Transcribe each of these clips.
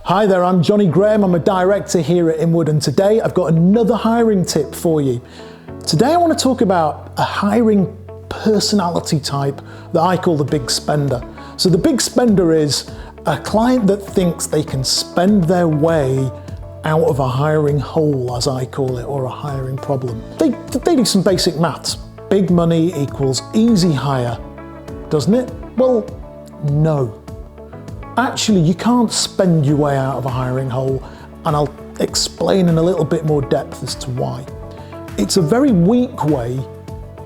Hi there, I'm Jonny Graham. I'm a director here at Inward, and today I've got another hiring tip for you. Today I want to talk about a hiring personality type that I call the big spender. So the big spender is a client that thinks they can spend their way out of a hiring hole, as I call it, or a hiring problem. They do some basic maths. Big money equals easy hire, doesn't it? Well, no. Actually, you can't spend your way out of a hiring hole, and I'll explain in a little bit more depth as to why. It's a very weak way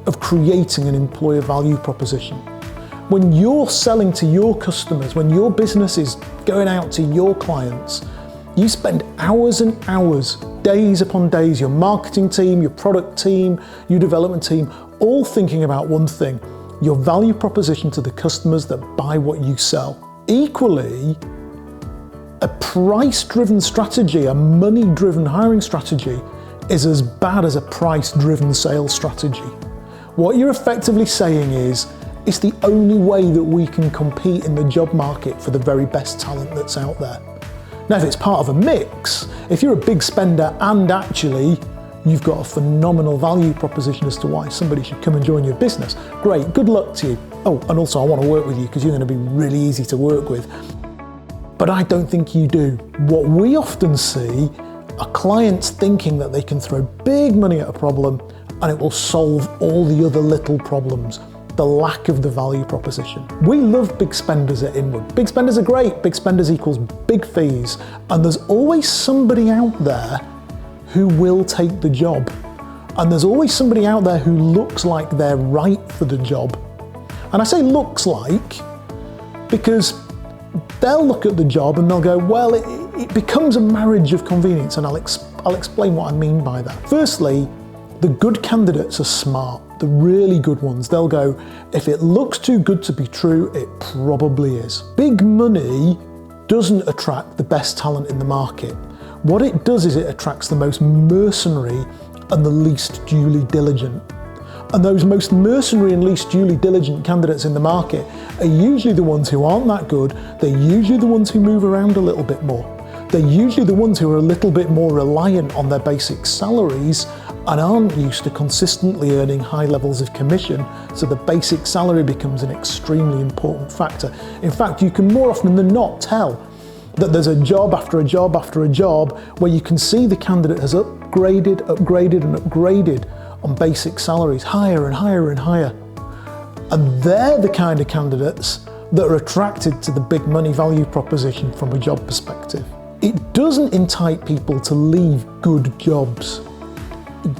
of creating an employer value proposition. When you're selling to your customers, when your business is going out to your clients, you spend hours and hours, days upon days, your marketing team, your product team, your development team, all thinking about one thing: your value proposition to the customers that buy what you sell. Equally, a price-driven strategy, a money-driven hiring strategy, is as bad as a price-driven sales strategy. What you're effectively saying is, it's the only way that we can compete in the job market for the very best talent that's out there. Now, if it's part of a mix, if you're a big spender and actually you've got a phenomenal value proposition as to why somebody should come and join your business, great, good luck to you. Oh, and also I want to work with you because you're going to be really easy to work with. But I don't think you do. What we often see are clients thinking that they can throw big money at a problem and it will solve all the other little problems. The lack of the value proposition. We love big spenders at Inward. Big spenders are great. Big spenders equals big fees. And there's always somebody out there who will take the job. And there's always somebody out there who looks like they're right for the job. And I say looks like because they'll look at the job and they'll go, well, it becomes a marriage of convenience. And I'll explain what I mean by that. Firstly, the good candidates are smart. The really good ones, they'll go, if it looks too good to be true, it probably is. Big money doesn't attract the best talent in the market. What it does is it attracts the most mercenary and the least duly diligent. And those most mercenary and least duly diligent candidates in the market are usually the ones who aren't that good. They're usually the ones who move around a little bit more. They're usually the ones who are a little bit more reliant on their basic salaries and aren't used to consistently earning high levels of commission, so the basic salary becomes an extremely important factor. In fact, you can more often than not tell that there's a job after a job after a job where you can see the candidate has upgraded and upgraded on basic salaries, higher and higher and higher. And they're the kind of candidates that are attracted to the big money value proposition from a job perspective. It doesn't entice people to leave good jobs.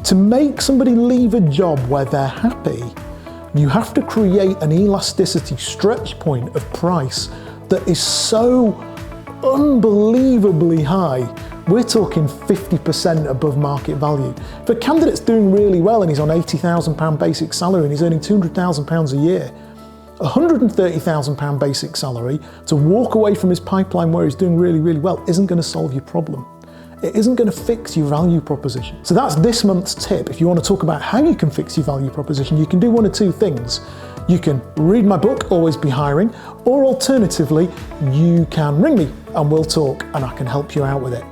To make somebody leave a job where they're happy, you have to create an elasticity stretch point of price that is so unbelievably high. We're talking 50% above market value. If a candidate's doing really well and he's on £80,000 basic salary and he's earning £200,000 a year, £130,000 basic salary, to walk away from his pipeline where he's doing really, really well isn't going to solve your problem. It isn't going to fix your value proposition. So that's this month's tip. If you want to talk about how you can fix your value proposition, you can do one of two things. You can read my book, Always Be Hiring, or alternatively, you can ring me and we'll talk and I can help you out with it.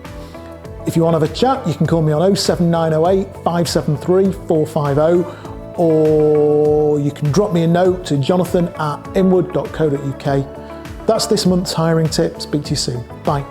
If you want to have a chat, you can call me on 07908 573 450, or you can drop me a note to jonathan@inward.co.uk. That's this month's hiring tip. Speak to you soon. Bye.